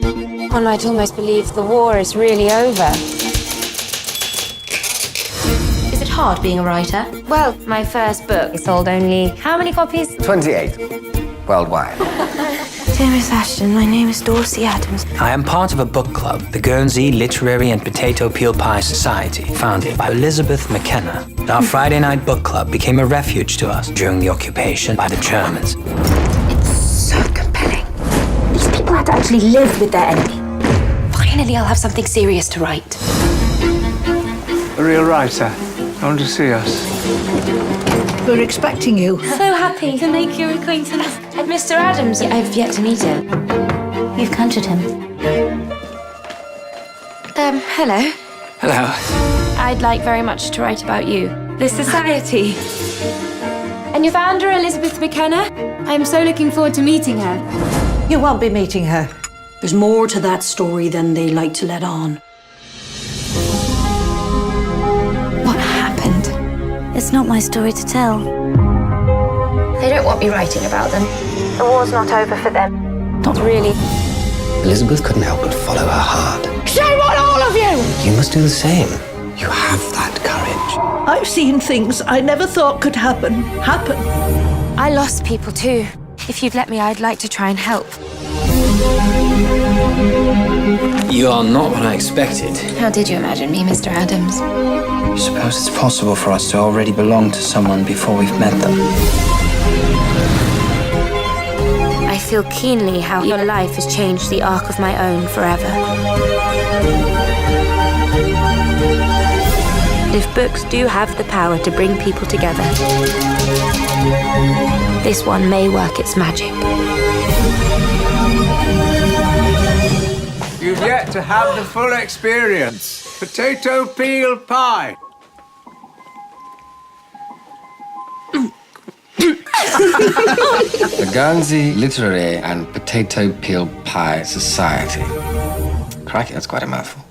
One might almost believe the war is really over. Is it hard being a writer? Well, my first book sold only how many copies? 28. Worldwide. Dear Miss Ashton, my name is Juliet Ashton. I am part of a book club, the Guernsey Literary and Potato Peel Pie Society, founded by Elizabeth McKenna. Our Friday night book club became a refuge to us during the occupation by the Germans. It's so compelling. These people had to actually live with their enemy. Finally, I'll have something serious to write. A real writer. Come to see us. We're expecting you. So happy to make your acquaintance. Mr. Adams, I've yet to meet him. You've conjured him. Hello. Hello. I'd like very much to write about you. The Society. And your founder, Elizabeth McKenna. I'm so looking forward to meeting her. You won't be meeting her. There's more to that story than they like to let on. What happened? It's not my story to tell. They don't want me writing about them. The war's not over for them. Not really. Elizabeth couldn't help but follow her heart. Shame on all of you! You must do the same. You have that courage. I've seen things I never thought could happen. I lost people too. If you'd let me, I'd like to try and help. You are not what I expected. How did you imagine me, Mr. Adams? You suppose it's possible for us to already belong to someone before we've met them? I feel keenly how your life has changed the arc of my own forever. If books do have the power to bring people together, this one may work its magic. You've yet to have the full experience. Potato peel pie. The Guernsey Literary and Potato Peel Pie Society. Crikey, that's quite a mouthful.